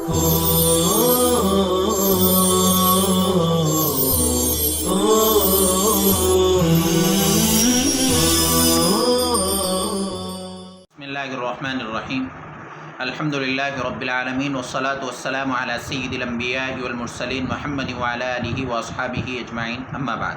Bismillahirrahmanirrahim. Alhamdulillahi Rabbil Alameen wassalatu wassalamu ala sayyidil anbiya'i wal mursalin Muhammadin wa ala alihi wa ashabihi ajma'in amma ba'd.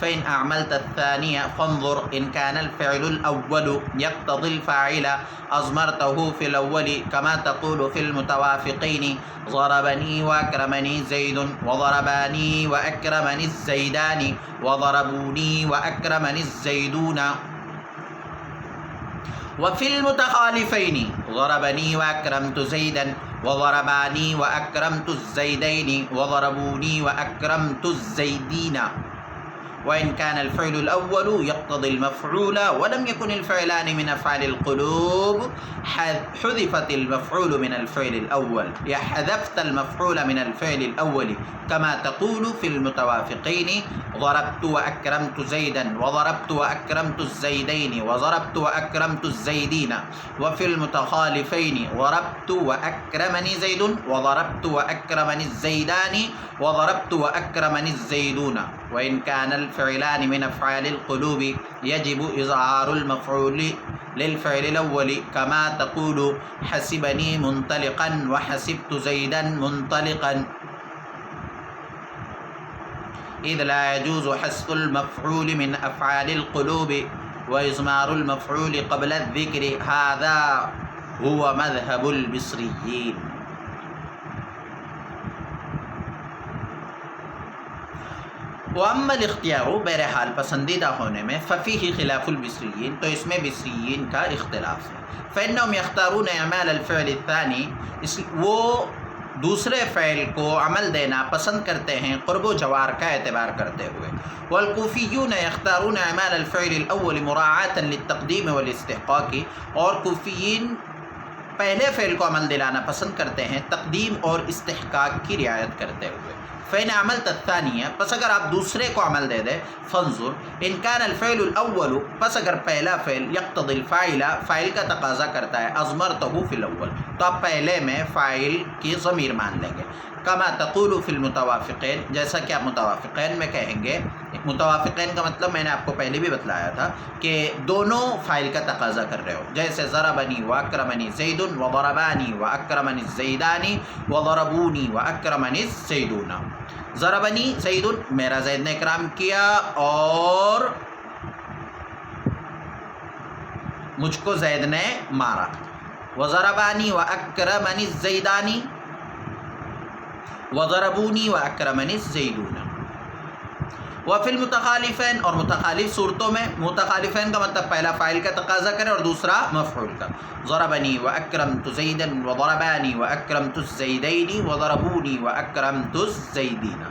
فإن أعملت الثانية فانظر إن كان الفعل الأول يقتضي الفاعل أضمرته في الأول كما تقول في المتوافقين ضربني وأكرمني زيد وضرباني وأكرمني الزيدان وضربوني وأكرمني الزيدون. وفي المتخالفين ضربني وأكرمت زيدا وضرباني وأكرمت الزيدين وضربوني وأكرمت الزيدين. وإن كان الفعل الأول يقتضي المفعول ولم يكن الفعلان من أفعال القلوب حذفت المفعول من الفعل الأول يا حذفت المفعول من الفعل الأول كما تقول في المتوافقين ضربت وأكرمت زيدا وضربت وأكرمت الزيدين وضربت وأكرمت الزيدين. وفي المتخالفين ضربت وأكرمني زيد وضربت وأكرمني الزيدان وضربت وأكرمني الزيدون. وإن كان الفعلان من أفعال القلوب يجب إظهار المفعول للفعل الأول كما تقول حسبني منطلقا وحسبت زيدا منطلقا، إذ لا يجوز حذف المفعول من أفعال القلوب وإضمار المفعول قبل الذكر، هذا هو مذهب البصريين. وأما الاختیار بہرحال پسندیدہ ہونے میں ففیہ خلاف البصریین، تو اس میں بصریین کا اختلاف ہے. فإنهم يختارون اعمال الفعل الثاني، وہ دوسرے فعل کو عمل دینا پسند کرتے ہیں قرب و جوار کا اعتبار کرتے ہوئے. والکوفیون یختارون اعمال الفعل الاول مراعاتا للتقدیم والاستحقاق، اور کوفیین پہلے فعل کو عمل دلانا پسند کرتے ہیں تقدیم اور استحقاق کی رعایت کرتے ہوئے. فإن عملت الثانیہ، پس اگر آپ دوسرے کو عمل دے دیں، فانظر ان کان الفعل الاول، پس اگر پہلا فعل یقتضی الفاعل، فاعل کا تقاضا کرتا ہے، اضمرتہ فی الاول، تو آپ پہلے میں فاعل کی ضمیر مان لیں گے. کما تقول فی المتوافقین، جیسا کہ آپ متوافقین میں کہیں گے. متوافقین کا مطلب میں نے آپ کو پہلے بھی بتلایا تھا کہ دونوں فاعل کا تقاضا کر رہے ہو، جیسے ضربنی واکرمنی زید وضربانی واکرمنی الزیدانی وضربونی واکرمنی الزیدون. ضربنی زید، میرا زید نے اکرام کیا اور مجھ کو زید نے مارا. وضربانی واکرمنی الزیدانی وضربونی واکرمنی الزیدون. وفی المتخالفین، اور متخالف صورتوں میں، متخالفین کا مطلب پہلا فاعل کا تقاضا کرے اور دوسرا مفعول کا. ضربنی واکرمت زیدا وضربانی واکرمت الزیدین وضربونی واکرمت الزیدین.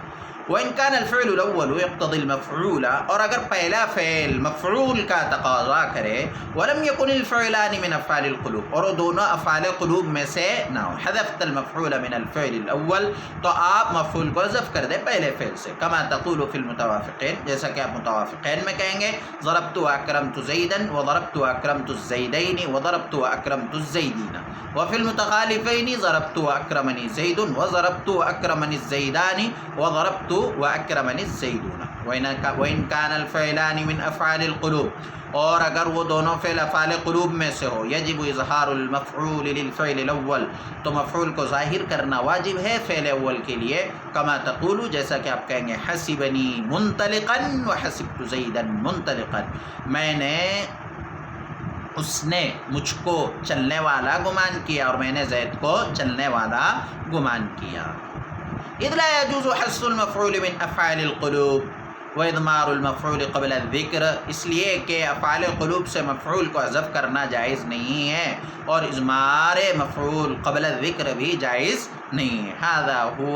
وإن كان الفعل الأول يقتضي المفعول، اور اگر پہلا فعل مفعول کا تقاضا کرے، ولم يكن الفعلان من أفعال القلوب، اور وہ دونوں افعال قلوب میں سے نہ ہو، حذفت المفعول من الفعل الأول، تو آپ مفعول کو حذف کر دیں پہلے فعل سے. كما تقول في المتوافقين، جیسا کہ آپ متوافقین میں کہیں گے. ضربت وأكرمت زيدا وضربت وأكرمت الزيدين وضربت وأكرمت الزيدين. وفي المتخالفين ضربت وأكرمني زيد وضربت وأكرمني الزيدان وضربت وأكرمني الزيدون. وإن كان الفعلان من أفعال القلوب، اور اگر وہ دونوں فعل افعال قلوب میں سے ہو، یجب اظہار المفعول للفعل الاول، تو مفعول کو ظاہر کرنا واجب ہے فعل اول کے لیے. کما تقول، جیسا کہ آپ کہیں گے حسبنی منطلقا وحسبت زیدا منطلقا، میں نے، اس نے مجھ کو چلنے والا گمان کیا اور میں نے زید کو چلنے والا گمان کیا. اذ لا يجوز حذف المفعول من افعال القلوب واضمار المفعول قبل الذکر، اس لیے کہ افعال قلوب سے مفعول کو حذف کرنا جائز نہیں ہے اور اضمار مفعول قبل الذکر بھی جائز نہیں ہے. هذا هو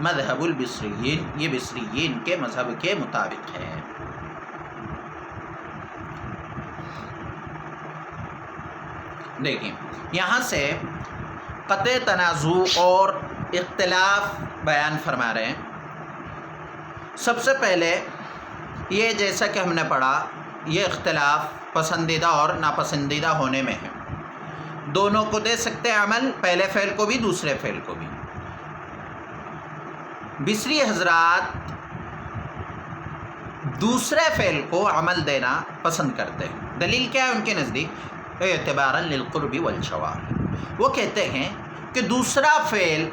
مذہب البصریین، یہ بصریین کے مذہب کے مطابق ہے. دیکھیں یہاں سے قطع تنازع اور اختلاف بیان فرما رہے ہیں. سب سے پہلے یہ، جیسا کہ ہم نے پڑھا، یہ اختلاف پسندیدہ اور ناپسندیدہ ہونے میں ہے. دونوں کو دے سکتے ہیں عمل، پہلے فعل کو بھی دوسرے فعل کو بھی. بصری حضرات دوسرے فعل کو عمل دینا پسند کرتے ہیں. دلیل کیا ہے ان کے نزدیک؟ اعتبارا للقرب والجوار، وہ کہتے ہیں کہ دوسرا فعل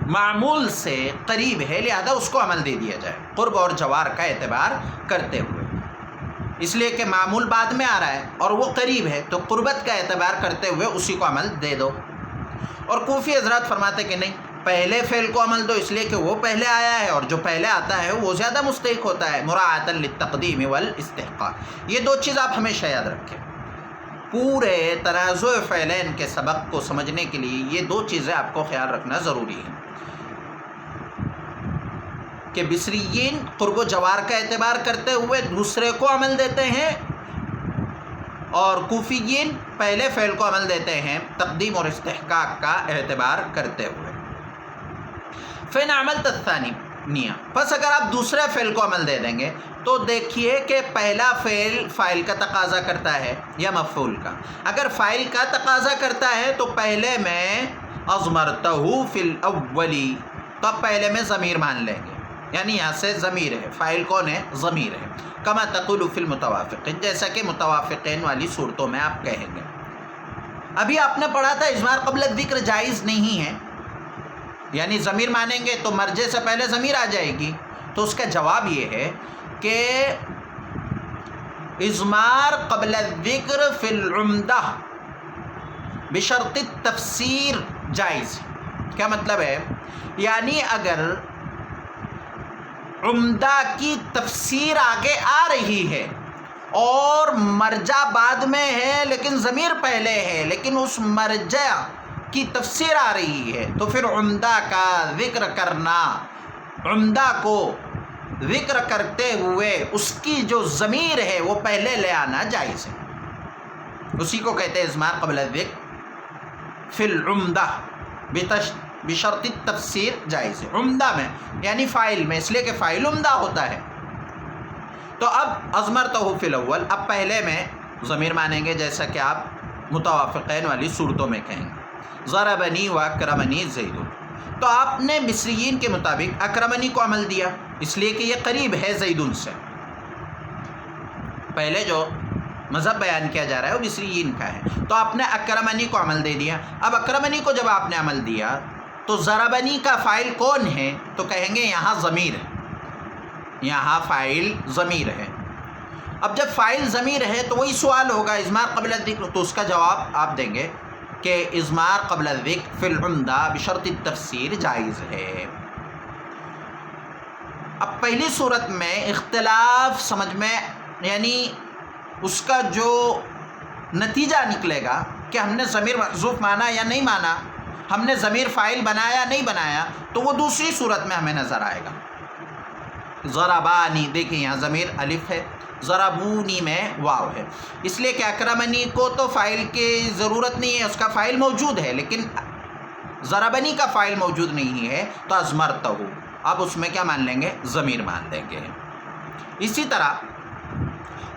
معمول سے قریب ہے، لہذا اس کو عمل دے دیا جائے قرب اور جوار کا اعتبار کرتے ہوئے، اس لیے کہ معمول بعد میں آ رہا ہے اور وہ قریب ہے، تو قربت کا اعتبار کرتے ہوئے اسی کو عمل دے دو۔ اور کوفی حضرات فرماتے کہ نہیں، پہلے فعل کو عمل دو، اس لیے کہ وہ پہلے آیا ہے اور جو پہلے آتا ہے وہ زیادہ مستحق ہوتا ہے، مراعاۃ للتقدیم والاستحقاق۔ یہ دو چیز آپ ہمیشہ یاد رکھیں، پورے تنازع فعلین کے سبق کو سمجھنے کے لیے یہ دو چیزیں آپ کو خیال رکھنا ضروری ہے کہ بصریین قرب و جوار کا اعتبار کرتے ہوئے دوسرے کو عمل دیتے ہیں، اور کوفیین پہلے فعل کو عمل دیتے ہیں تقدیم اور استحقاق کا اعتبار کرتے ہوئے۔ فإن عملت الثانیہ، پس اگر آپ دوسرے فعل کو عمل دے دیں گے تو دیکھیے کہ پہلا فعل فاعل کا تقاضا کرتا ہے یا مفعول کا۔ اگر فاعل کا تقاضا کرتا ہے تو پہلے میں اضمرتہ فی الاولی، تو اب پہلے میں ضمیر مان لیں گے، یعنی یہاں سے ضمیر ہے، فاعل کون ہے؟ ضمیر ہے، کما تقول فی المتوافقین، جیسا کہ متوافقین والی صورتوں میں آپ کہیں گے۔ ابھی آپ نے پڑھا تھا اضمار قبل الذکر جائز نہیں ہے، یعنی ضمیر مانیں گے تو مرجع سے پہلے ضمیر آ جائے گی، تو اس کا جواب یہ ہے کہ اضمار قبل الذکر فی العمدہ بشرط التفسیر جائز۔ کیا مطلب ہے؟ یعنی اگر عمدہ کی تفسیر آگے آ رہی ہے اور مرجع بعد میں ہے لیکن ضمیر پہلے ہے، لیکن اس مرجع کی تفسیر آ رہی ہے، تو پھر عمدہ کا ذکر کرنا، عمدہ کو ذکر کرتے ہوئے اس کی جو ضمیر ہے وہ پہلے لے آنا جائز ہے، اسی کو کہتے ہیں اضمار قبل الذکر فی العمدہ بشرط التفسیر جائز ہے، عمدہ میں یعنی فاعل میں، اس لیے کہ فاعل عمدہ ہوتا ہے۔ تو اب اضمرتہ فی الاول، اب پہلے میں ضمیر مانیں گے جیسا کہ آپ متوافقین والی صورتوں میں کہیں گے، ضربنی و اکرمنی زید، تو آپ نے مصریین کے مطابق اکرمنی کو عمل دیا، اس لیے کہ یہ قریب ہے زیدن سے، پہلے جو مذہب بیان کیا جا رہا ہے وہ مصریین کا ہے، تو آپ نے اکرمنی کو عمل دے دیا۔ اب اکرمنی کو جب آپ نے عمل دیا تو ضربنی کا فاعل کون ہے؟ تو کہیں گے یہاں ضمیر ہے، یہاں فاعل ضمیر ہے۔ اب جب فاعل ضمیر ہے تو وہی سوال ہوگا اضمار قبل الذکر، تو اس کا جواب آپ دیں گے کہ اضمار قبل الذکر فی العمدہ بشرط التفسیر جائز ہے۔ اب پہلی صورت میں اختلاف سمجھ میں، یعنی اس کا جو نتیجہ نکلے گا کہ ہم نے ضمیر محذوف مانا یا نہیں مانا، ہم نے ضمیر فاعل بنایا یا نہیں بنایا، تو وہ دوسری صورت میں ہمیں نظر آئے گا۔ ضربانی، دیکھیں یہاں ضمیر الف ہے، ضربونی میں واو ہے، اس لیے کہ اکرمنی کو تو فاعل کی ضرورت نہیں ہے، اس کا فاعل موجود ہے، لیکن ضربنی کا فاعل موجود نہیں ہے، تو اضمرتہ، اب اس میں کیا مان لیں گے؟ ضمیر مان لیں گے۔ اسی طرح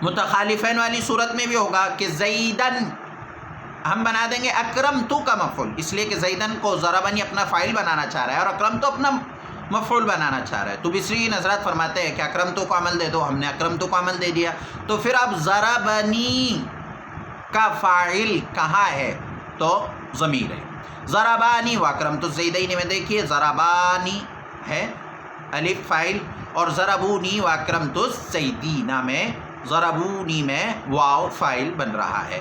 متخالفین والی صورت میں بھی ہوگا کہ زیدن ہم بنا دیں گے اکرمتو کا مفعول، اس لیے کہ زیدن کو ضربنی اپنا فاعل بنانا چاہ رہا ہے اور اکرمتو اپنا مفعول بنانا چاہ رہا ہے، تو بصریین حضرات فرماتے ہیں کہ اکرمتو کو عمل دے دو، ہم نے اکرمتو کو عمل دے دیا، تو پھر اب ضربنی کا فاعل کہاں ہے؟ تو ضمیر ہے، ضربانی و اکرمتو الزیدین میں دیکھیے ضربانی ہے الف فاعل، اور ضربونی و اکرمتو الزیدین میں ضربونی میں واو فاعل بن رہا ہے۔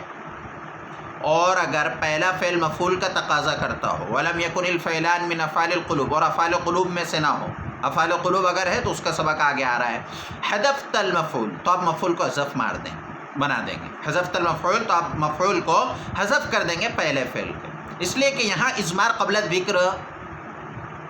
اور اگر پہلا فعل مفعول کا تقاضا کرتا ہو، ولم یکن الفعلان من افعال القلوب، اور افعال قلوب میں سے نہ ہو، افعال قلوب اگر ہے تو اس کا سبق آگے آ رہا ہے، حذفت المفعول، تو آپ مفعول کو حذف مار دیں، بنا دیں گے، حذفت المفعول، تو آپ مفعول کو حذف کر دیں گے پہلے فعل کے، اس لیے کہ یہاں اضمار قبل الذکر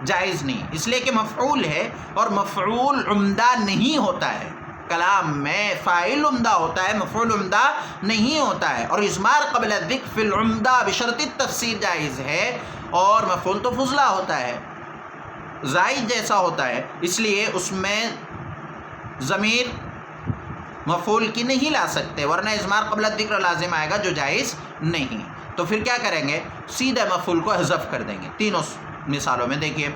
جائز نہیں، اس لیے کہ مفعول ہے اور مفعول عمدہ نہیں ہوتا ہے، کلام میں فاعل عمدہ ہوتا ہے، مفعول عمدہ نہیں ہوتا ہے، اور اضمار قبل الذکر فی العمدہ بشرط التفسیر جائز ہے، اور مفعول تو فضلہ ہوتا ہے، زائد جیسا ہوتا ہے، اس لیے اس میں ضمیر مفعول کی نہیں لا سکتے، ورنہ اضمار قبل الذکر لازم آئے گا جو جائز نہیں، تو پھر کیا کریں گے؟ سیدھے مفعول کو حذف کر دیں گے۔ تینوں مثالوں میں دیکھیے،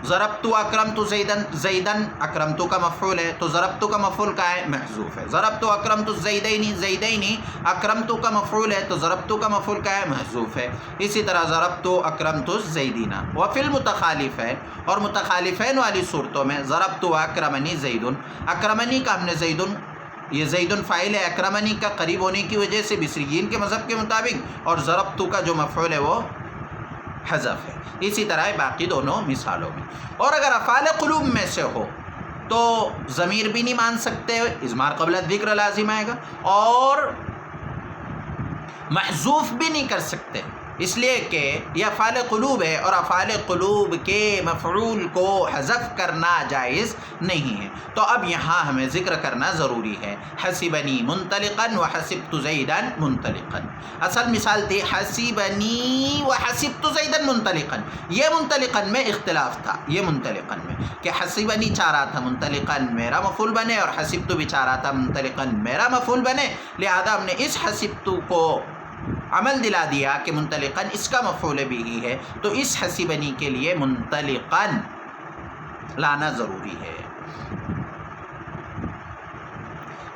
ضربت اکرمت زیدن، زیدن اکرمت کا مفعول ہے تو ضربت کا مفعول کا ہے محذوف ہے. ضربت اکرمت زیدین، زیدین اکرمت کا مفعول ہے تو ضربت کا مفعول کا ہے محذوف ہے. اسی طرح ضربت اکرمت الزیدین. وفی المتخالفین، اور متخالفین والی صورتوں میں ضربت اکرمنی زیدن، اکرمنی کا ہم نے زیدن، یہ زیدن فاعل ہے اکرمنی کا قریب ہونے کی وجہ سے بصریین کے مذہب کے مطابق، اور ضربت کا جو مفعول ہے وہ حذف ہے. اسی طرح باقی دونوں مثالوں میں. اور اگر افعال قلوب میں سے ہو تو ضمیر بھی نہیں مان سکتے، اضمار قبل الذکر لازم آئے گا، اور محذوف بھی نہیں کر سکتے، اس لیے کہ یہ افعال قلوب ہے اور افعال قلوب کے مفعول کو حذف کرنا جائز نہیں ہے. تو اب یہاں ہمیں ذکر کرنا ضروری ہے. حسبنی منطلقا وحسبت زیدا منطلقا. اصل مثال تھی حسبنی وحسبت زیدا منطلقا. یہ منطلقا میں اختلاف تھا، یہ منطلقا میں کہ حسبنی چاہ رہا تھا منطلقا میرا مفعول بنے، اور حسبت بھی چاہ رہا تھا منطلقا میرا مفعول بنے، لہذا ہم نے اس حسبت کو عمل دلا دیا کہ منطلقاً اس کا مفعول بھی ہی ہے، تو اس حسبنی کے لیے منطلقاً لانا ضروری ہے.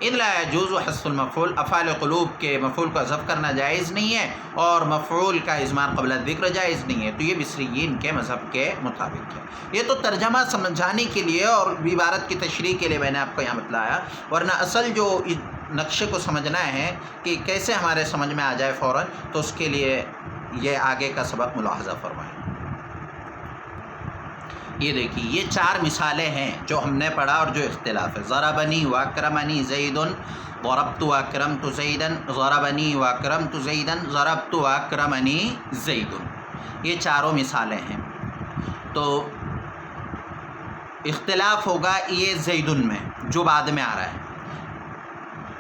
اذ لا يجوز حذف المفعول، افعال قلوب کے مفعول کو حذف کرنا جائز نہیں ہے، اور مفعول کا اضمار قبل الذکر جائز نہیں ہے. تو یہ بصریین کے مذہب کے مطابق ہے. یہ تو ترجمہ سمجھانے کے لیے اور عبارت کی تشریح کے لیے میں نے آپ کو یہاں بتلایا، ورنہ اصل جو نقشے کو سمجھنا ہے کہ کیسے ہمارے سمجھ میں آ جائے فوراً، تو اس کے لیے یہ آگے کا سبق ملاحظہ فرمائیں. یہ دیکھیے یہ 4 مثالیں ہیں جو ہم نے پڑھا اور جو اختلاف ہے. ضربنی واکرمنی زید، ضربت واکرمت زیدا، ضربنی واکرمت زیدا، ضربت واکرمنی زید. یہ چاروں مثالیں ہیں. تو اختلاف ہوگا یہ زیدن میں جو بعد میں آ رہا ہے.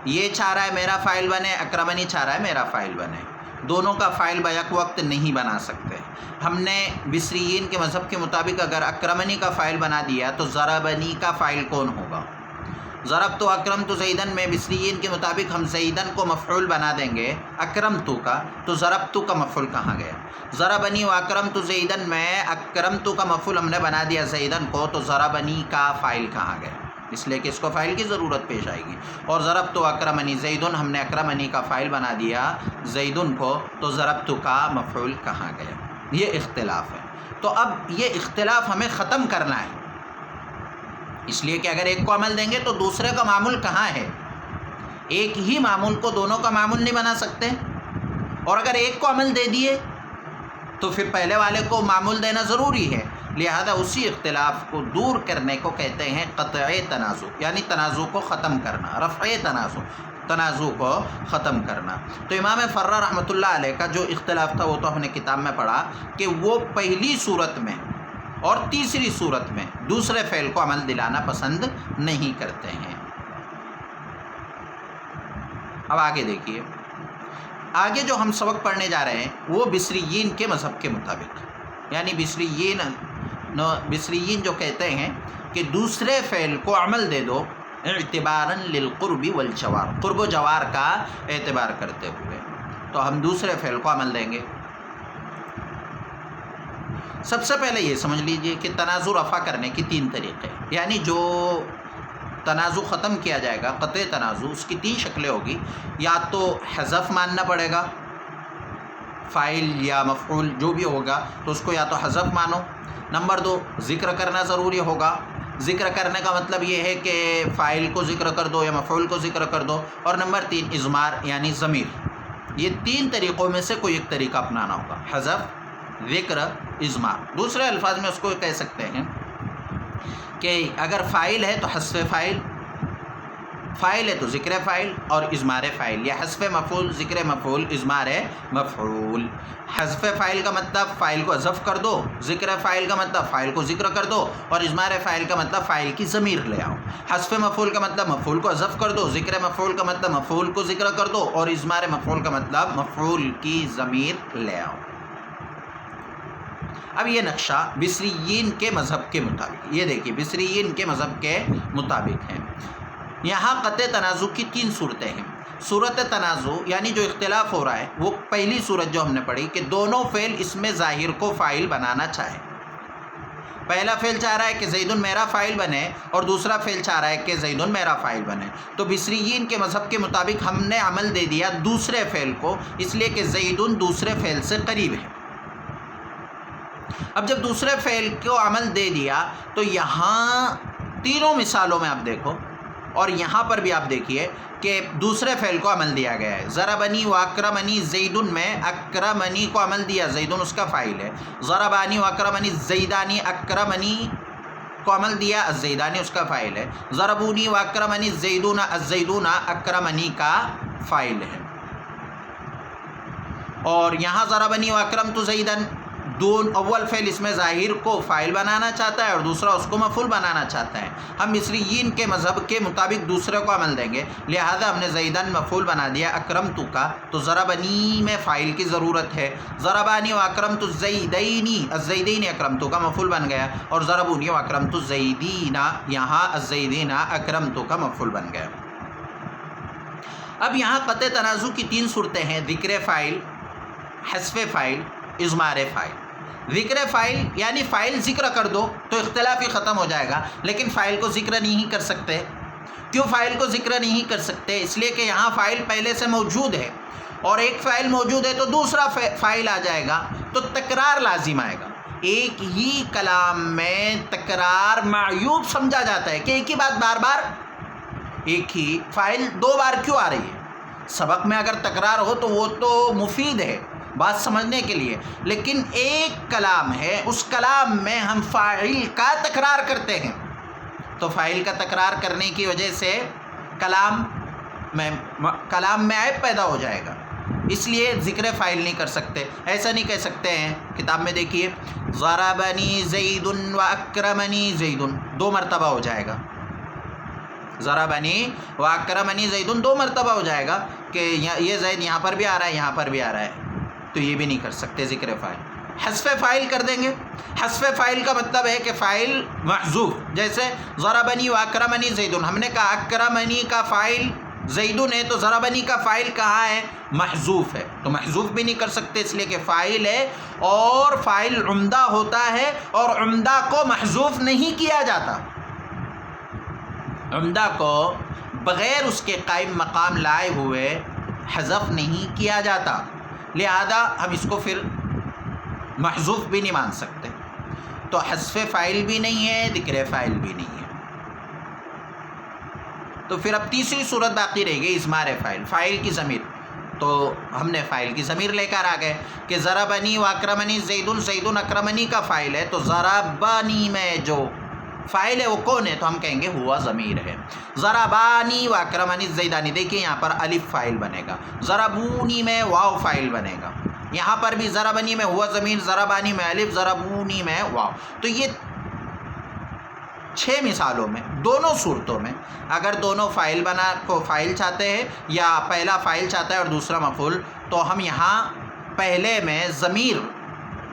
یہ چاہ رہا ہے میرا فاعل بنے، اکرمنی چاہ رہا ہے میرا فاعل بنے. دونوں کا فاعل بیک وقت نہیں بنا سکتے. ہم نے بصریین کے مذہب کے مطابق اگر اکرمنی کا فاعل بنا دیا تو ضربنی کا فاعل کون ہوگا؟ ضربت اکرمت زیدن میں بصریین کے مطابق ہم زیدن کو مفعول بنا دیں گے اکرمت کا، تو ضربت کا مفعول کہاں گیا؟ ضربنی و اکرمت زیدن میں اکرمت کا مفعول ہم نے بنا دیا زیدن کو، تو ضربنی کا فاعل کہاں گیا؟ اس لیے کہ اس کو فاعل کی ضرورت پیش آئے گی. اور ضربت اکرمنی زیدن ہم نے اکرمنی کا فاعل بنا دیا زیدن کو، تو ضربت کا مفعول کہاں گیا؟ یہ اختلاف ہے. تو اب یہ اختلاف ہمیں ختم کرنا ہے، اس لیے کہ اگر ایک کو عمل دیں گے تو دوسرے کا معمول کہاں ہے؟ ایک ہی معمول کو دونوں کا معمول نہیں بنا سکتے، اور اگر ایک کو عمل دے دیے تو پھر پہلے والے کو معمول دینا ضروری ہے. لہذا اسی اختلاف کو دور کرنے کو کہتے ہیں قطع تنازع، یعنی تنازع کو ختم کرنا، رفع تنازع کو ختم کرنا. تو امام فرہ رحمۃ اللہ علیہ کا جو اختلاف تھا وہ تو ہم نے کتاب میں پڑھا کہ وہ پہلی صورت میں اور تیسری صورت میں دوسرے فعل کو عمل دلانا پسند نہیں کرتے ہیں. اب آگے دیکھیے، آگے جو ہم سبق پڑھنے جا رہے ہیں وہ بصریین کے مذہب کے مطابق، یعنی بصریین جو کہتے ہیں کہ دوسرے فعل کو عمل دے دو اعتباراً للقرب والجوار، قرب و جوار کا اعتبار کرتے ہوئے، تو ہم دوسرے فعل کو عمل دیں گے. سب سے پہلے یہ سمجھ لیجئے کہ تنازع رفع کرنے کی 3 طریقے، یعنی جو تنازع ختم کیا جائے گا قطع تنازع، اس کی 3 شکلیں ہوگی. یا تو حذف ماننا پڑے گا، فاعل یا مفعول جو بھی ہوگا تو اس کو یا تو حذف مانو. نمبر 2 ذکر کرنا ضروری ہوگا. ذکر کرنے کا مطلب یہ ہے کہ فاعل کو ذکر کر دو یا مفعول کو ذکر کر دو. اور نمبر 3 اضمار یعنی ضمیر. یہ 3 طریقوں میں سے کوئی ایک طریقہ اپنانا ہوگا، حذف، ذکر، اضمار. دوسرے الفاظ میں اس کو کہہ سکتے ہیں کہ اگر فاعل ہے تو حذف فاعل، فاعل ہے تو ذکر فاعل اور اضمار فاعل، یا حذف مفعول، ذکر مفعول، اضمار مفعول. حذف فاعل کا مطلب فاعل کو حذف کر دو، ذکر فاعل کا مطلب فاعل کو ذکر کر دو، اور اضمار فاعل کا مطلب فاعل کی ضمیر لے آؤ. حذف مفعول کا مطلب مفعول کو حذف کر دو، ذکر مفعول کا مطلب مفعول کو ذکر کر دو، اور اضمار مفعول کا مطلب مفعول کی ضمیر لے آؤ. اب یہ نقشہ بصریین کے مذہب کے مطابق، یہ دیکھیے بصریین کے مذہب کے مطابق ہے. یہاں قطع تنازع کی 3 صورتیں ہیں. صورت تنازع یعنی جو اختلاف ہو رہا ہے وہ پہلی صورت جو ہم نے پڑھی کہ دونوں فعل اس میں ظاہر کو فاعل بنانا چاہے. پہلا فعل چاہ رہا ہے کہ زیدن میرا فاعل بنے اور دوسرا فعل چاہ رہا ہے کہ زیدن میرا فاعل بنے. تو بصریین کے مذہب کے مطابق ہم نے عمل دے دیا دوسرے فعل کو، اس لیے کہ زیدن دوسرے فعل سے قریب ہے. اب جب دوسرے فعل کو عمل دے دیا تو یہاں تینوں مثالوں میں آپ دیکھو اور یہاں پر بھی آپ دیکھیے کہ دوسرے فعل کو عمل دیا گیا ہے. ضربنی و اکرمنی زیدن میں اکرمنی کو عمل دیا، زیدن اس کا فاعل ہے. ضربانی و اکرمنی زیدانی، اکرمنی کو عمل دیا، الزیدانی اس کا فاعل ہے. ضربونی و اکرمنی زیدون، الزیدون اکرمنی کا فاعل ہے. اور یہاں ضربنی و اکرمت زیدن، اول فعل اس میں ظاہر کو فاعل بنانا چاہتا ہے اور دوسرا اس کو مفعول بنانا چاہتا ہے. ہم مصریین کے مذہب کے مطابق دوسرے کو عمل دیں گے، لہذا ہم نے زیدن مفعول بنا دیا اکرمتو کا، تو ضربنی میں فاعل کی ضرورت ہے. ضربانی و اکرمت الزیدینی، الزیدین اکرمتو کا مفعول بن گیا، اور ضربونی و اکرمت الزیدین، یہاں الزیدین اکرمتو کا مفعول بن گیا. اب یہاں قطع تنازع کی 3 صورتیں ہیں: ذکر فاعل، حذف فاعل، اضمار فاعل. ذکر فاعل یعنی فاعل ذکر کر دو تو اختلاف ہی ختم ہو جائے گا، لیکن فاعل کو ذکر نہیں کر سکتے. کیوں فاعل کو ذکر نہیں کر سکتے؟ اس لیے کہ یہاں فاعل پہلے سے موجود ہے، اور ایک فاعل موجود ہے تو دوسرا فاعل آ جائے گا تو تکرار لازم آئے گا. ایک ہی کلام میں تکرار معیوب سمجھا جاتا ہے کہ ایک ہی بات بار بار، ایک ہی فاعل 2 بار کیوں آ رہی ہے. سبق میں اگر تکرار ہو تو وہ تو مفید ہے بات سمجھنے کے لیے، لیکن ایک کلام ہے، اس کلام میں ہم فاعل کا تکرار کرتے ہیں، تو فاعل کا تکرار کرنے کی وجہ سے کلام میں عیب پیدا ہو جائے گا. اس لیے ذکر فاعل نہیں کر سکتے. ایسا نہیں کہہ سکتے ہیں، کتاب میں دیکھیے ضربنی زید و اکرمنی زید، 2 مرتبہ ہو جائے گا. ضربنی و اکرمنی زید 2 مرتبہ ہو جائے گا کہ یہ زید یہاں پر بھی آ رہا ہے، یہاں پر بھی آ رہا ہے، تو یہ بھی نہیں کر سکتے ذکر فاعل. حذف فاعل کر دیں گے. حذف فاعل کا مطلب ہے کہ فاعل محذوف، جیسے ضربنی و اکرمنی زید، ہم نے کہا اکرمنی کا فاعل زیدن ہے تو ضربنی کا فاعل کہاں ہے؟ محذوف ہے. تو محذوف بھی نہیں کر سکتے اس لیے کہ فاعل ہے، اور فاعل عمدہ ہوتا ہے اور عمدہ کو محذوف نہیں کیا جاتا. عمدہ کو بغیر اس کے قائم مقام لائے ہوئے حذف نہیں کیا جاتا، لہذا ہم اس کو پھر محذوف بھی نہیں مان سکتے. تو حذف فاعل بھی نہیں ہے، ذکر فاعل بھی نہیں ہے. تو پھر اب تیسری صورت باقی رہ گئی اضمار فاعل، فاعل کی ضمیر. تو ہم نے فاعل کی ضمیر لے کر آ گئے کہ ضربنی و اکرمنی زیدن، زیدن اکرمنی کا فاعل ہے، تو ضربنی میں جو فاعل ہے وہ کون ہے؟ تو ہم کہیں گے ہوا ضمیر ہے. ضربانی و اکرمنی زیدانی، دیکھیے یہاں پر الف فاعل بنے گا، ضربونی میں واو فاعل بنے گا. یہاں پر بھی ضربنی میں ہوا ضمیر، ضربانی میں الف، ضربونی میں واو. تو یہ 6 مثالوں میں، دونوں صورتوں میں اگر دونوں فاعل فاعل چاہتے ہیں یا پہلا فاعل چاہتا ہے اور دوسرا مفعول، تو ہم یہاں پہلے میں ضمیر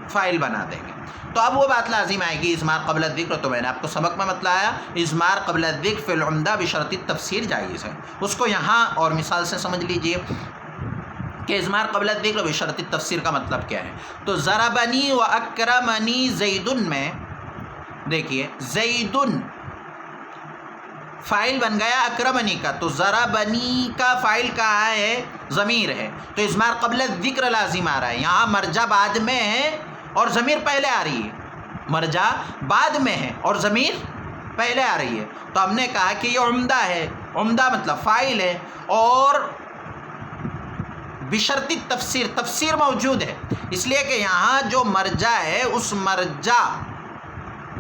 فاعل بنا دیں گے. تو اب وہ بات لازم آئے گی اضمار قبل الذکر. تو میں نے آپ کو سبق میں بتلایا اضمار قبل الذکر فی العمدہ بشرط التفسیر جائز ہے. اس کو یہاں اور مثال سے سمجھ لیجئے کہ اضمار قبل الذکر بشرط التفسیر کا مطلب کیا ہے. تو ضربنی و اکرمنی زیدن میں دیکھیے زیدن فاعل بن گیا اکرمنی کا، تو ضربنی کا فاعل کہاں ہے؟ ضمیر ہے. تو اضمار قبل الذکر لازم آ رہا ہے. یہاں مرجع بعد میں ہے اور ضمیر پہلے آ رہی ہے، مرجع بعد میں ہے اور ضمیر پہلے آ رہی ہے. تو ہم نے کہا کہ یہ عمدہ ہے، عمدہ مطلب فاعل ہے، اور بشرط تفسیر، تفسیر موجود ہے، اس لیے کہ یہاں جو مرجع ہے اس مرجع،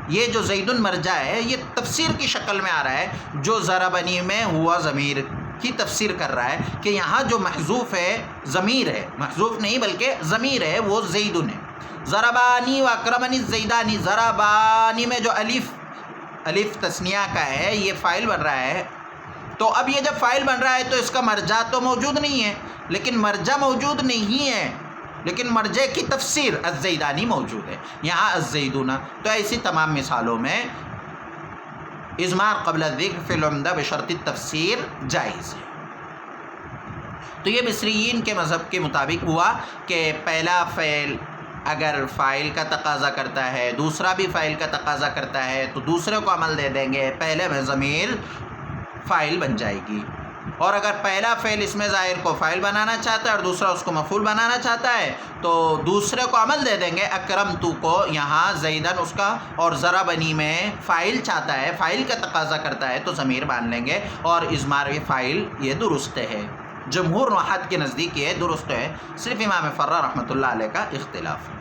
یہ جو زیدن مرجع ہے یہ تفسیر کی شکل میں آ رہا ہے، جو ضربنی میں ہوا ضمیر کی تفسیر کر رہا ہے کہ یہاں جو محذوف ہے ضمیر ہے، محذوف نہیں بلکہ ضمیر ہے، وہ زیدن ہے. ضربانی و اکرمنی زیدانی، ضربانی میں جو الف تثنیہ کا ہے یہ فاعل بن رہا ہے. تو اب یہ جب فاعل بن رہا ہے تو اس کا مرجع تو موجود نہیں ہے، لیکن مرجع موجود نہیں ہے لیکن مرجع کی تفسیر الزیدانی موجود ہے، یہاں الزیدون. تو ایسی تمام مثالوں میں اضمار قبل الذکر فی العمدہ بشرط التفسیر جائز ہے. تو یہ مصریین کے مذہب کے مطابق ہوا کہ پہلا فعل اگر فاعل کا تقاضا کرتا ہے، دوسرا بھی فاعل کا تقاضا کرتا ہے تو دوسرے کو عمل دے دیں گے، پہلے میں ضمیر فاعل بن جائے گی. اور اگر پہلا فعل اسم ظاہر کو فاعل بنانا چاہتا ہے اور دوسرا اس کو مفعول بنانا چاہتا ہے تو دوسرے کو عمل دے دیں گے. اکرمتو کو یہاں زیدن اس کا، اور ضربنی میں فاعل چاہتا ہے، فاعل کا تقاضا کرتا ہے تو ضمیر باندھ لیں گے اور اضمار فاعل یہ درست ہے. جمہور نحات کے نزدیک یہ درست ہے، صرف امام فرا رحمۃ اللہ علیہ کا اختلاف ہے.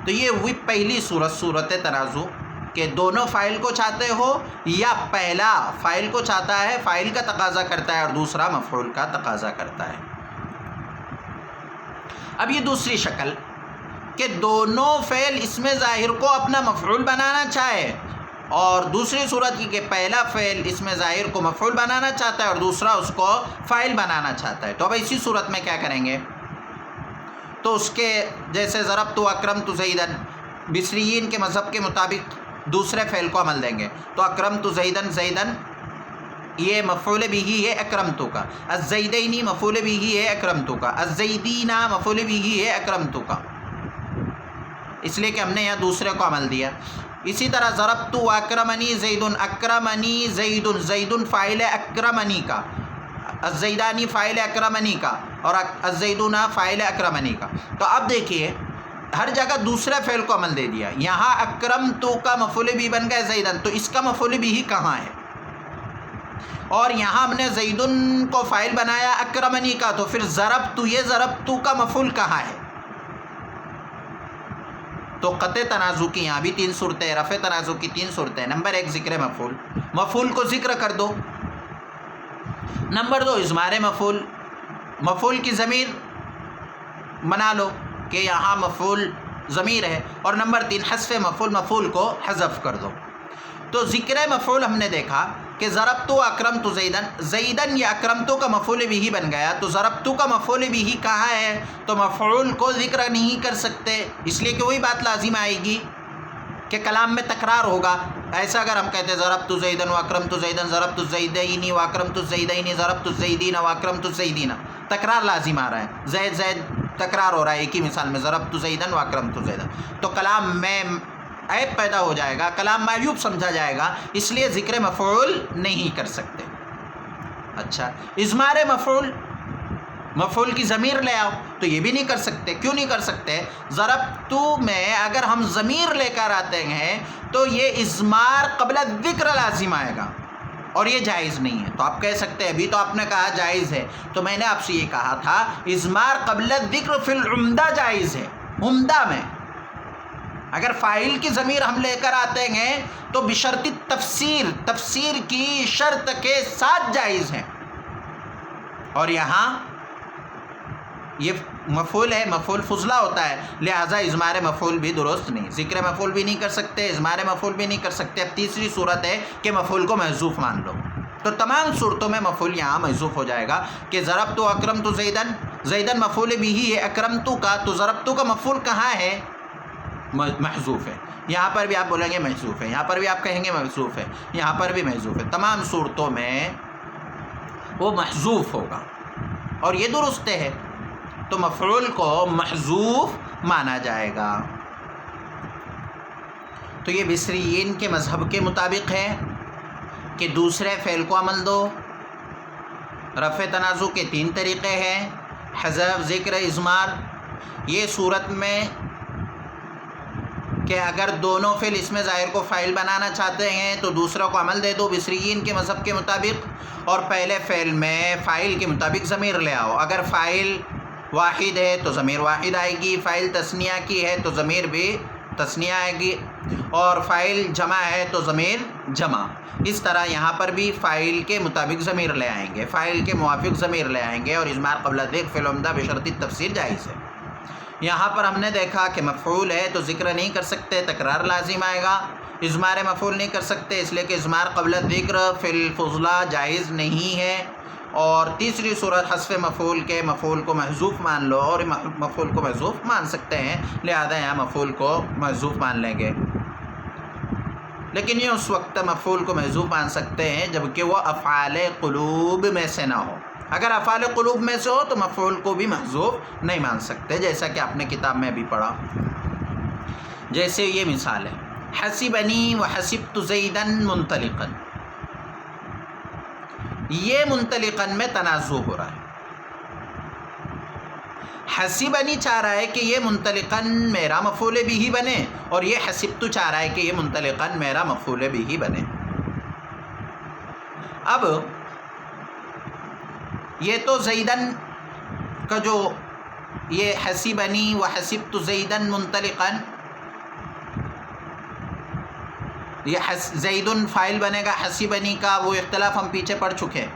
تو یہ ہوئی پہلی صورت تنازع کہ دونوں فاعل کو چاہتے ہو یا پہلا فاعل کو چاہتا ہے، فاعل کا تقاضا کرتا ہے اور دوسرا مفعول کا تقاضا کرتا ہے. اب یہ دوسری شکل کہ دونوں فعل اسم ظاہر کو اپنا مفعول بنانا چاہے، اور دوسری صورت کی کہ پہلا فعل اسم ظاہر کو مفعول بنانا چاہتا ہے اور دوسرا اس کو فاعل بنانا چاہتا ہے. تو اب اسی صورت میں کیا کریں گے؟ تو اس کے جیسے ضربت اکرمت زیدن، بصریین کے مذہب کے مطابق دوسرے فعل کو عمل دیں گے. تو اکرمت زیدن، زیدن یہ مفعول بھی ہے اکرمتو کا، الزیدینی مفعول بھی ہے اکرمتو کا، الزیدینہ مفعول بھی ہے اکرمتو کا، اس لیے کہ ہم نے یہاں دوسرے کو عمل دیا. اسی طرح ضربت اکرمنی زیدن، اکرمنی زیدن، زیدن فاعل اکرمنی کا، الزیدانی فاعل اکرمنی کا، اور الزیدون فاعل اکرمنی کا. تو اب دیکھیے ہر جگہ دوسرے فعل کو عمل دے دیا. یہاں اکرمتو کا مفعول بھی بن گیا زیدن، تو اس کا مفعول بھی کہاں ہے؟ اور یہاں ہم نے زیدن کو فاعل بنایا اکرمنی کا، تو پھر ضربتو، یہ ضربتو کا مفعول کہاں ہے؟ تو قطع تنازع کی یہاں بھی تین صورتیں، رفع تنازع کی تین صورتیں. نمبر ایک ذکر مفعول، مفعول کو ذکر کر دو. نمبر دو اضمار مفعول، مفعول کی ضمیر بنا لو کہ یہاں مفعول ضمیر ہے. اور نمبر تین حذف مفعول، مفعول کو حذف کر دو. تو ذکر مفعول ہم نے دیکھا کہ ضربتو اکرمتو زیدن، زیدن یا اکرمتو کا مفعول بھی بن گیا. تو ضربتو کا مفعول بھی کہاں ہے؟ تو مفعول کو ذکر نہیں کر سکتے، اس لیے کہ وہی بات لازم آئے گی کہ کلام میں تکرار ہوگا. ایسا اگر ہم کہتے ضربت زیدن و اکرمت زیدن، ضربت الزیدین و اکرمت الزیدین، ضربت الزیدین و اکرمت الزیدین، تکرار لازم آ رہا ہے. زید زید تکرار ہو رہا ہے ایک ہی مثال میں، ضربت زیدن و اکرمت زیدن. تو کلام میں عیب پیدا ہو جائے گا، کلام معیوب سمجھا جائے گا، اس لیے ذکر مفعول نہیں کر سکتے. اچھا اضمار مفعول، مفعول کی ضمیر لے آؤ، تو یہ بھی نہیں کر سکتے. کیوں نہیں کر سکتے؟ ضربتو میں اگر ہم ضمیر لے کر آتے ہیں تو یہ اضمار قبل الذکر لازم آئے گا، اور یہ جائز نہیں ہے. تو آپ کہہ سکتے ہیں ابھی تو آپ نے کہا جائز ہے، تو میں نے آپ سے یہ کہا تھا اضمار قبل الذکر فی العمدہ جائز ہے. عمدہ میں اگر فاعل کی ضمیر ہم لے کر آتے ہیں تو بشرط تفسیر، تفسیر کی شرط کے ساتھ جائز ہے. اور یہاں یہ مفعول ہے، مفعول فضلہ ہوتا ہے، لہٰذا اضمار مفعول بھی درست نہیں، ذکر مفعول بھی نہیں کر سکتے، اضمار مفعول بھی نہیں کر سکتے. اب تیسری صورت ہے کہ مفعول کو محذوف مان لو. تو تمام صورتوں میں مفعول یہاں محذوف ہو جائے گا کہ ضربت اکرمت زیدن، زیدن مفعول بھی ہے اکرمت کا، تو ضربت کا مفعول کہاں ہے؟ محذوف ہے. یہاں پر بھی آپ بولیں گے محذوف ہے، یہاں پر بھی آپ کہیں گے محذوف ہے، یہاں پر بھی محذوف ہے. تمام صورتوں میں وہ محذوف ہوگا اور یہ درست ہے. تو مفعول کو محذوف مانا جائے گا. تو یہ بصریین کے مذہب کے مطابق ہے کہ دوسرے فعل کو عمل دو. رفع تنازع کے تین طریقے ہیں، حذف، ذکر، اضمار. یہ صورت میں کہ اگر دونوں فعل اسم ظاہر کو فاعل بنانا چاہتے ہیں تو دوسروں کو عمل دے دو بصریین کے مذہب کے مطابق، اور پہلے فعل میں فاعل کے مطابق ضمیر لے آؤ. اگر فاعل واحد ہے تو ضمیر واحد آئے گی، فاعل تثنیہ کی ہے تو ضمیر بھی تثنیہ آئے گی، اور فاعل جمع ہے تو ضمیر جمع. اس طرح یہاں پر بھی فاعل کے مطابق ضمیر لے آئیں گے، فاعل کے موافق ضمیر لے آئیں گے، اور اضمار قبل الذکر فی العمدہ بشرط تفسیر جائز ہے. یہاں پر ہم نے دیکھا کہ مفعول ہے تو ذکر نہیں کر سکتے، تکرار لازم آئے گا. اضمار مفعول نہیں کر سکتے اس لیے کہ اضمار قبل الذکر فی الفضلہ جائز نہیں ہے. اور تیسری صورت حذف مفعول کے، مفعول کو محذوف مان لو، اور مفعول کو محذوف مان سکتے ہیں، لہذا یہاں مفعول کو محذوف مان لیں گے. لیکن یہ اس وقت مفعول کو محذوف مان سکتے ہیں جب کہ وہ افعال قلوب میں سے نہ ہو. اگر افعال قلوب میں سے ہو تو مفعول کو بھی محذوف نہیں مان سکتے، جیسا کہ آپ نے کتاب میں بھی پڑھا۔ جیسے یہ مثال ہے، حسبنی وحسبت زیدا منطلقا، یہ منطلقا میں تنازع ہو رہا ہے۔ حسبنی چاہ رہا ہے کہ یہ منطلقا میرا مفعول بھی بنے، اور یہ حسبت چاہ رہا ہے کہ یہ منطلقا میرا مفعول بھی بنے۔ اب یہ تو زیدن کا جو یہ حسبنی وحسبت زیدا منطلقا، یہ زید فاعل بنے گا، حسبنی کا وہ اختلاف ہم پیچھے پڑھ چکے ہیں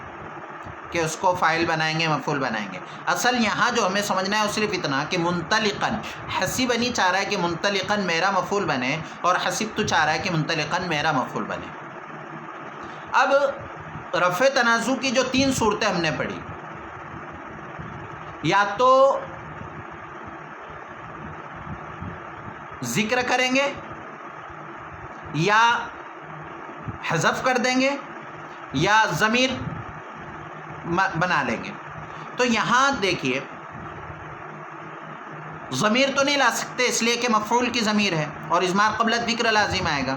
کہ اس کو فاعل بنائیں گے مفعول بنائیں گے۔ اصل یہاں جو ہمیں سمجھنا ہے وہ صرف اتنا کہ منطلقاً، حسبنی چاہ رہا ہے کہ منطلقاً میرا مفعول بنے، اور حسبت چاہ رہا ہے کہ منطلقاً میرا مفعول بنے۔ اب رفع تنازع کی جو 3 صورتیں ہم نے پڑھی، یا تو ذکر کریں گے، یا حذف کر دیں گے، یا ضمیر بنا لیں گے۔ تو یہاں دیکھیے ضمیر تو نہیں لا سکتے اس لیے کہ مفعول کی ضمیر ہے اور اضمار قبل الذکر لازم آئے گا۔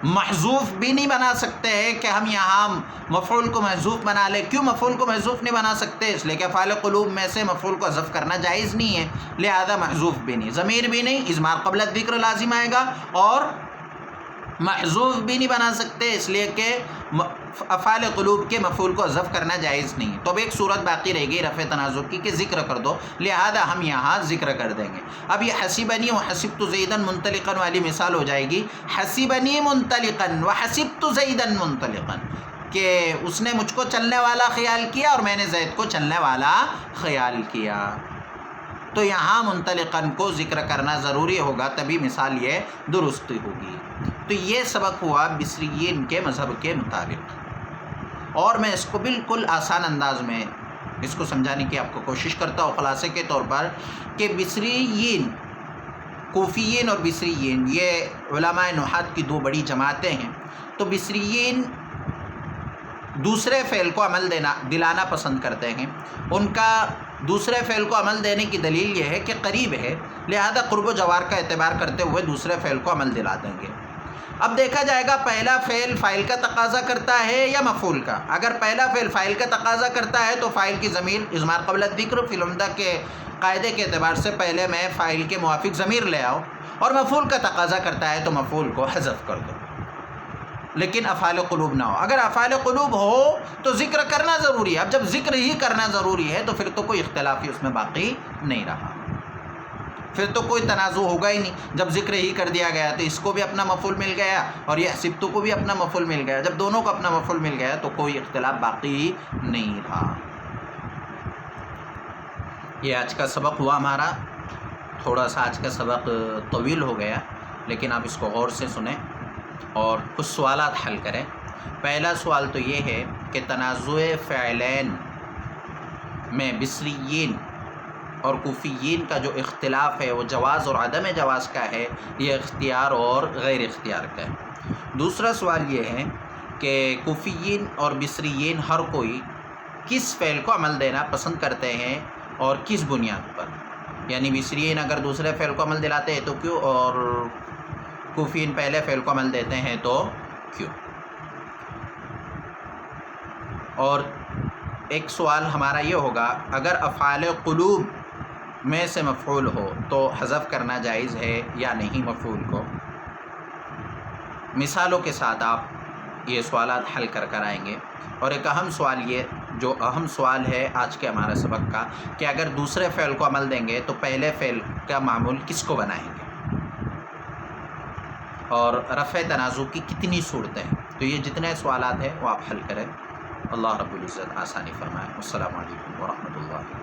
محذوف بھی نہیں بنا سکتے ہیں کہ ہم یہاں مفعول کو محذوف بنا لیں۔ کیوں مفعول کو محذوف نہیں بنا سکتے؟ اس لیے کہ افعال قلوب میں سے مفعول کو حذف کرنا جائز نہیں ہے، لہذا محذوف بھی نہیں، ضمیر بھی نہیں، اضمار قبل الذکر لازم آئے گا، اور محذوف بھی نہیں بنا سکتے اس لیے کہ افعال قلوب کے مفعول کو حذف کرنا جائز نہیں ہے۔ تو اب ایک صورت باقی رہ گئی رفع تنازع کی کہ ذکر کر دو، لہذا ہم یہاں ذکر کر دیں گے۔ اب یہ حسبنی وحسبت زیدا منطلقا والی مثال ہو جائے گی، حسبنی منطلقا وحسبت زیدا منطلقا، کہ اس نے مجھ کو چلنے والا خیال کیا اور میں نے زید کو چلنے والا خیال کیا۔ تو یہاں منطلقاً کو ذکر کرنا ضروری ہوگا، تبھی مثال یہ درست ہوگی۔ تو یہ سبق ہوا بصریین کے مذہب کے مطابق، اور میں اس کو بالکل آسان انداز میں اس کو سمجھانے کی آپ کو کوشش کرتا ہوں خلاصے کے طور پر، کہ بصریین، کوفیین اور بصریین یہ علماء نحات کی 2 بڑی جماعتیں ہیں۔ تو بصریین دوسرے فعل کو عمل دلانا پسند کرتے ہیں، ان کا دوسرے فعل کو عمل دینے کی دلیل یہ ہے کہ قریب ہے، لہذا قرب و جوار کا اعتبار کرتے ہوئے دوسرے فعل کو عمل دلا دیں گے۔ اب دیکھا جائے گا پہلا فعل فاعل کا تقاضا کرتا ہے یا مفعول کا۔ اگر پہلا فعل فاعل کا تقاضا کرتا ہے تو فاعل کی ضمیر اضمار قبل الذکر فی العمدہ کے قاعدے کے اعتبار سے پہلے میں فاعل کے موافق ضمیر لے آؤ، اور مفعول کا تقاضا کرتا ہے تو مفعول کو حذف کر دو، لیکن افعال قلوب نہ ہو۔ اگر افعال قلوب ہو تو ذکر کرنا ضروری ہے۔ اب جب ذکر ہی کرنا ضروری ہے تو پھر تو کوئی اختلاف ہی اس میں باقی نہیں رہا، پھر تو کوئی تنازع ہوگا ہی نہیں۔ جب ذکر ہی کر دیا گیا تو اس کو بھی اپنا مفعول مل گیا اور یہ حسبت کو بھی اپنا مفعول مل گیا۔ جب دونوں کو اپنا مفعول مل گیا تو کوئی اختلاف باقی نہیں رہا۔ یہ آج کا سبق ہوا ہمارا، تھوڑا سا آج کا سبق طویل ہو گیا، لیکن آپ اس کو غور سے سنیں اور کچھ سوالات حل کریں۔ پہلا سوال تو یہ ہے کہ تنازع فعلین میں بصریین اور کوفیین کا جو اختلاف ہے وہ جواز اور عدم جواز کا ہے، یہ اختیار اور غیر اختیار کا ہے۔ دوسرا سوال یہ ہے کہ کوفیین اور بصریین ہر کوئی کس فعل کو عمل دینا پسند کرتے ہیں اور کس بنیاد پر، یعنی بصریین اگر دوسرے فعل کو عمل دلاتے ہیں تو کیوں، اور کوفیین پہلے فعل کو عمل دیتے ہیں تو کیوں۔ اور ایک سوال ہمارا یہ ہوگا، اگر افعال قلوب میں سے مفعول ہو تو حذف کرنا جائز ہے یا نہیں مفعول کو۔ مثالوں کے ساتھ آپ یہ سوالات حل کر آئیں گے۔ اور ایک اہم سوال، یہ جو اہم سوال ہے آج کے ہمارے سبق کا، کہ اگر دوسرے فعل کو عمل دیں گے تو پہلے فعل کا معمول کس کو بنائیں گے، اور رفع تنازع کی کتنی صورتیں ہیں۔ تو یہ جتنے سوالات ہیں وہ آپ حل کریں۔ اللہ رب العزت آسانی فرمائے۔ السلام علیکم ورحمۃ اللہ۔